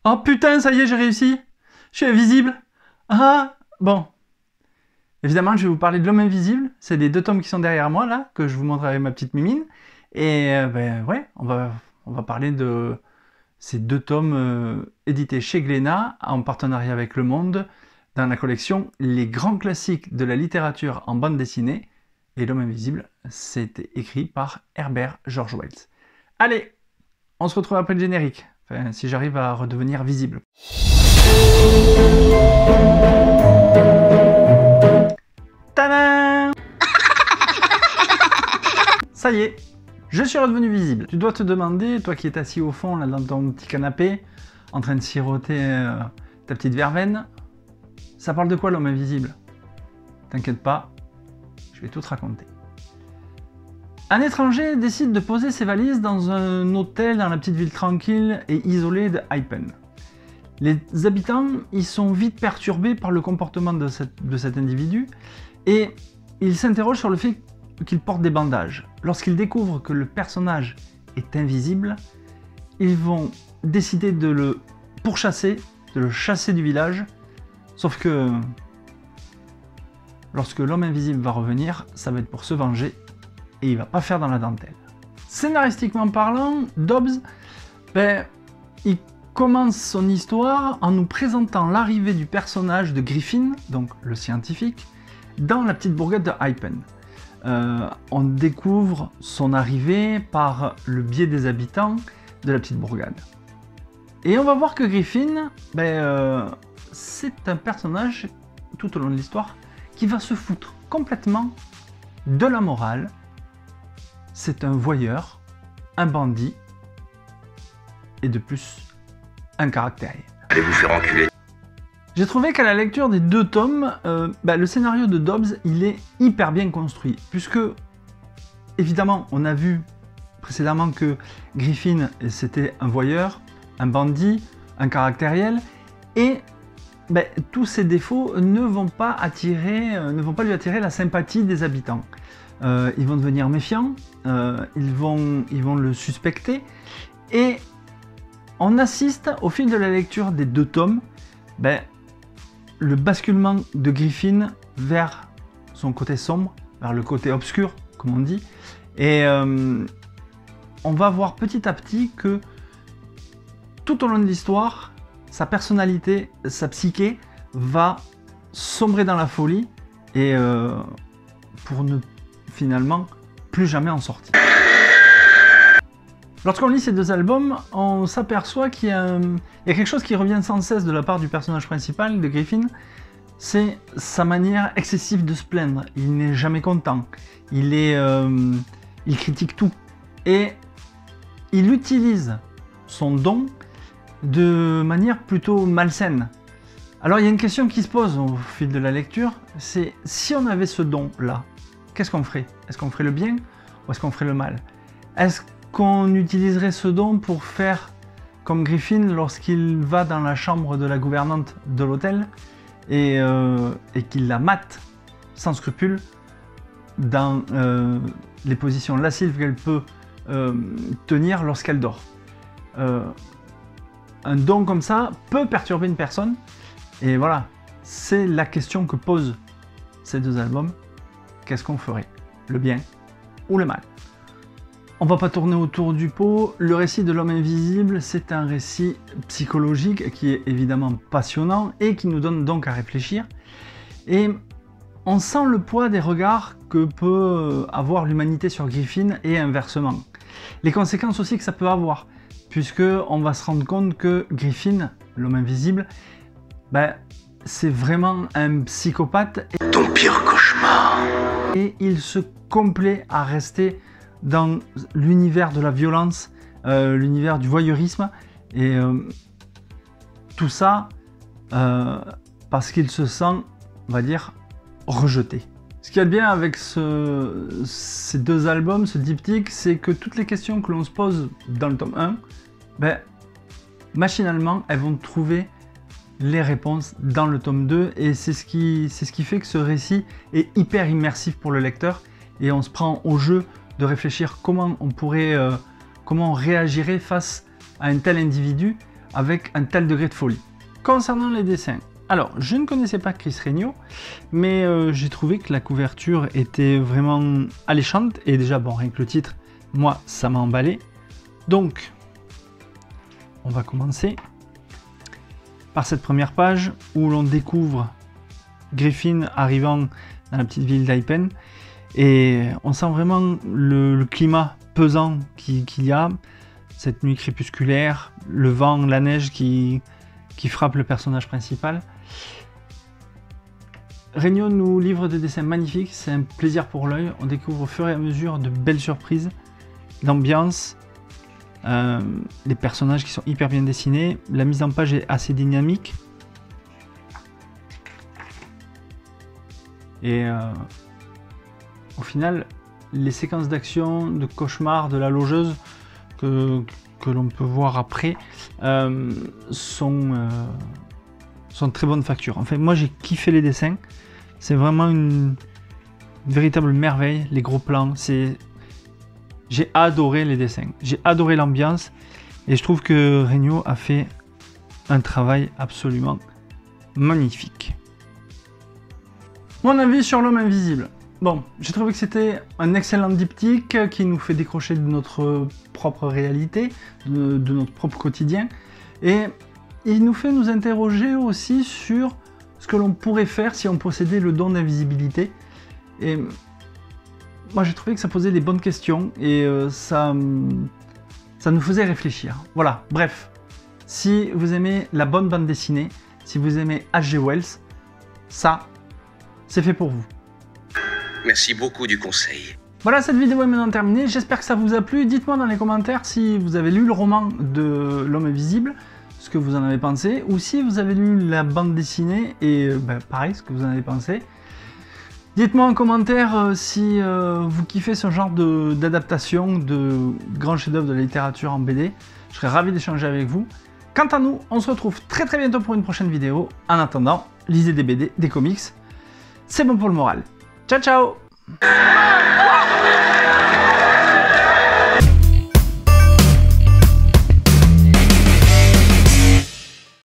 Oh putain, ça y est, j'ai réussi. Je suis invisible. Ah, bon. Évidemment, je vais vous parler de L'Homme Invisible. C'est les deux tomes qui sont derrière moi, là, que je vous montre avec ma petite mimine. Et ben ouais, on va parler de ces deux tomes édités chez Glénat, en partenariat avec Le Monde, dans la collection Les grands classiques de la littérature en bande dessinée. Et L'Homme Invisible, c'était écrit par Herbert George Wells. Allez, on se retrouve après le générique. Enfin, si j'arrive à redevenir visible. Tadam! Ça y est, je suis redevenu visible. Tu dois te demander, toi qui es assis au fond, là dans ton petit canapé, en train de siroter ta petite verveine, ça parle de quoi L'Homme Invisible? T'inquiète pas, je vais tout te raconter. Un étranger décide de poser ses valises dans un hôtel dans la petite ville tranquille et isolée de Hypen. Les habitants y sont vite perturbés par le comportement de cet individu et ils s'interrogent sur le fait qu'il porte des bandages. Lorsqu'ils découvrent que le personnage est invisible, ils vont décider de le pourchasser, de le chasser du village, sauf que lorsque l'homme invisible va revenir, ça va être pour se venger et il va pas faire dans la dentelle. Scénaristiquement parlant, Dobbs, il commence son histoire en nous présentant l'arrivée du personnage de Griffin, donc le scientifique, dans la petite bourgade de Hypen. On découvre son arrivée par le biais des habitants de la petite bourgade. Et on va voir que Griffin, c'est un personnage, tout au long de l'histoire, qui va se foutre complètement de la morale. C'est un voyeur, un bandit, et de plus, un caractériel. Allez vous faire enculer. J'ai trouvé qu'à la lecture des deux tomes, le scénario de Dobbs, il est hyper bien construit, puisque, évidemment, on a vu précédemment que Griffin, c'était un voyeur, un bandit, un caractériel, et tous ces défauts ne vont pas lui attirer la sympathie des habitants. Ils vont devenir méfiants, ils vont le suspecter, et on assiste au fil de la lecture des deux tomes, le basculement de Griffin vers son côté sombre, vers le côté obscur, comme on dit, et on va voir petit à petit que tout au long de l'histoire, sa personnalité, sa psyché va sombrer dans la folie, et pour ne finalement plus jamais en sortir. Lorsqu'on lit ces deux albums, on s'aperçoit qu'il y a quelque chose qui revient sans cesse de la part du personnage principal, de Griffin, c'est sa manière excessive de se plaindre. Il n'est jamais content, il critique tout, et il utilise son don de manière plutôt malsaine. Alors il y a une question qui se pose au fil de la lecture, c'est si on avait ce don-là, qu'est-ce qu'on ferait? Est-ce qu'on ferait le bien ou est-ce qu'on ferait le mal? Est-ce qu'on utiliserait ce don pour faire comme Griffin lorsqu'il va dans la chambre de la gouvernante de l'hôtel et qu'il la mate sans scrupule dans les positions lascives qu'elle peut tenir lorsqu'elle dort? Un don comme ça peut perturber une personne, et voilà, c'est la question que posent ces deux albums. Qu'est-ce qu'on ferait? Le bien ou le mal? On va pas tourner autour du pot. Le récit de L'Homme Invisible, c'est un récit psychologique qui est évidemment passionnant et qui nous donne donc à réfléchir. Et on sent le poids des regards que peut avoir l'humanité sur Griffin et inversement. Les conséquences aussi que ça peut avoir, puisque on va se rendre compte que Griffin, l'homme invisible, c'est vraiment un psychopathe. Ton pire cauchemar. Et il se complaît à rester dans l'univers de la violence, l'univers du voyeurisme, et tout ça parce qu'il se sent, on va dire, rejeté. Ce qu'il y a de bien avec ces deux albums, ce diptyque, c'est que toutes les questions que l'on se pose dans le tome 1, machinalement, elles vont trouver les réponses dans le tome 2, et c'est ce qui fait que ce récit est hyper immersif pour le lecteur, et on se prend au jeu de réfléchir comment on réagirait face à un tel individu, avec un tel degré de folie. Concernant les dessins, alors je ne connaissais pas Chris Regnault, mais j'ai trouvé que la couverture était vraiment alléchante, et déjà bon, rien que le titre, moi ça m'a emballé. Donc on va commencer par cette première page où l'on découvre Griffin arrivant dans la petite ville d'Aipen, et on sent vraiment le climat pesant qu'il y a, cette nuit crépusculaire, le vent, la neige qui frappe le personnage principal. Regnault nous livre des dessins magnifiques, c'est un plaisir pour l'œil, on découvre au fur et à mesure de belles surprises, l'ambiance, les personnages qui sont hyper bien dessinés, la mise en page est assez dynamique. Et au final, les séquences d'action, de cauchemar, de la logeuse que l'on peut voir après sont de très bonne facture. En fait, moi j'ai kiffé les dessins, c'est vraiment une véritable merveille, les gros plans, j'ai adoré les dessins, j'ai adoré l'ambiance, et je trouve que Regnault a fait un travail absolument magnifique. Mon avis sur l'homme invisible. Bon, j'ai trouvé que c'était un excellent diptyque qui nous fait décrocher de notre propre réalité, de notre propre quotidien, et il nous fait nous interroger aussi sur ce que l'on pourrait faire si on possédait le don d'invisibilité. Et moi j'ai trouvé que ça posait des bonnes questions, et ça nous faisait réfléchir. Voilà, bref, si vous aimez la bonne bande dessinée, si vous aimez H.G. Wells, ça, c'est fait pour vous. Merci beaucoup du conseil. Voilà, cette vidéo est maintenant terminée, j'espère que ça vous a plu. Dites-moi dans les commentaires si vous avez lu le roman de l'homme invisible, ce que vous en avez pensé, ou si vous avez lu la bande dessinée, et pareil, ce que vous en avez pensé. Dites-moi en commentaire si vous kiffez ce genre d'adaptation de grands chefs-d'œuvre de la littérature en BD. Je serais ravi d'échanger avec vous. Quant à nous, on se retrouve très bientôt pour une prochaine vidéo. En attendant, lisez des BD, des comics. C'est bon pour le moral. Ciao ciao!